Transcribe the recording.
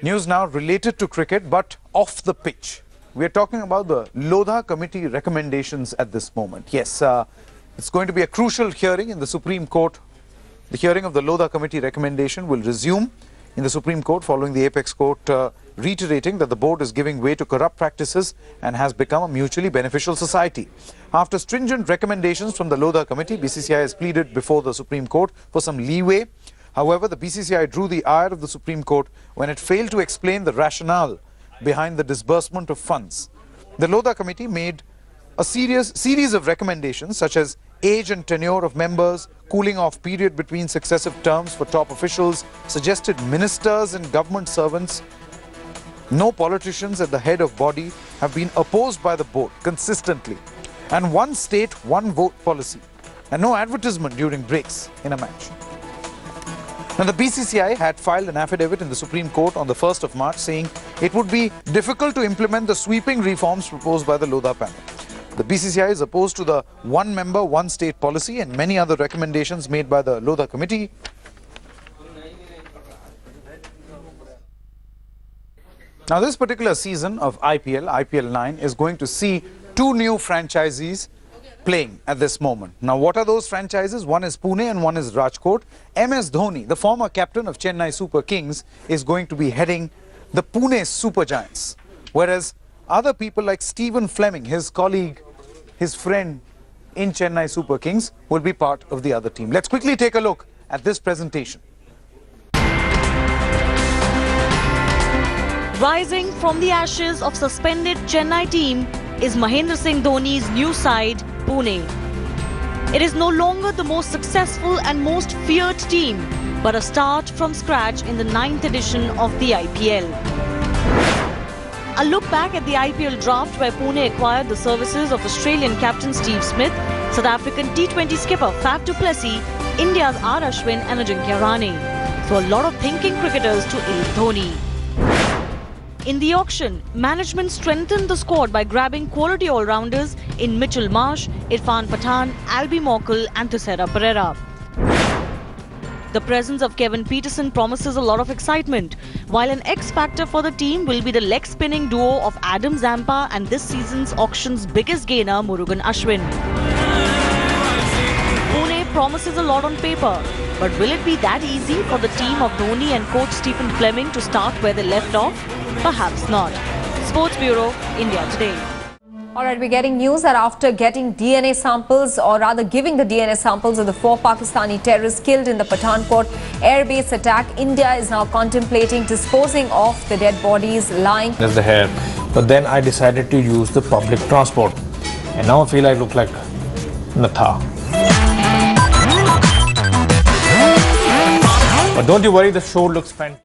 News now related to cricket but off the pitch. We are talking about the Lodha Committee recommendations at this moment. Yes, it's going to be a crucial hearing in the Supreme Court. The hearing of the Lodha Committee recommendation will resume in the Supreme Court following the Apex Court reiterating that the board is giving way to corrupt practices and has become a mutually beneficial society. After stringent recommendations from the Lodha Committee, BCCI has pleaded before the Supreme Court for some leeway. However, the BCCI drew the ire of the Supreme Court when it failed to explain the rationale behind the disbursement of funds. The Lodha Committee made a series of recommendations such as age and tenure of members, cooling off period between successive terms for top officials, suggested ministers and government servants. No politicians at the head of body have been opposed by the board consistently, and one state, one vote policy, and no advertisement during breaks in a match. Now, the BCCI had filed an affidavit in the Supreme Court on the 1st of March saying it would be difficult to implement the sweeping reforms proposed by the Lodha panel. The BCCI is opposed to the one member, one state policy and many other recommendations made by the Lodha Committee. Now, this particular season of IPL 9 is going to see two new franchisees playing at this moment. Now, what are those franchises? One is Pune and one is Rajkot. MS Dhoni, the former captain of Chennai Super Kings, is going to be heading the Pune Super Giants. Whereas other people like Stephen Fleming, his colleague, his friend in Chennai Super Kings, will be part of the other team. Let's quickly take a look at this presentation. Rising from the ashes of suspended Chennai team is Mahendra Singh Dhoni's new side, Pune. It is no longer the most successful and most feared team, but a start from scratch in the 9th edition of the IPL. A look back at the IPL draft where Pune acquired the services of Australian captain Steve Smith, South African T20 skipper Faf du Plessis, India's R. Ashwin and Ajinkya Rahane. So a lot of thinking cricketers to aid Dhoni. In the auction, management strengthened the squad by grabbing quality all-rounders in Mitchell Marsh, Irfan Pathan, Albie Morkel and Thisara Pereira. The presence of Kevin Peterson promises a lot of excitement, while an X-factor for the team will be the leg-spinning duo of Adam Zampa and this season's auction's biggest gainer, Murugan Ashwin. Pune promises a lot on paper, but will it be that easy for the team of Dhoni and coach Stephen Fleming to start where they left off? Perhaps not. Sports Bureau, India Today. Alright, we're getting news that after getting DNA samples, or rather giving the DNA samples of the 4 Pakistani terrorists killed in the Pathankot airbase attack, India is now contemplating disposing of the dead bodies lying. There's the hair. But then I decided to use the public transport. And now I feel I look like Natha. But don't you worry, the show looks fantastic.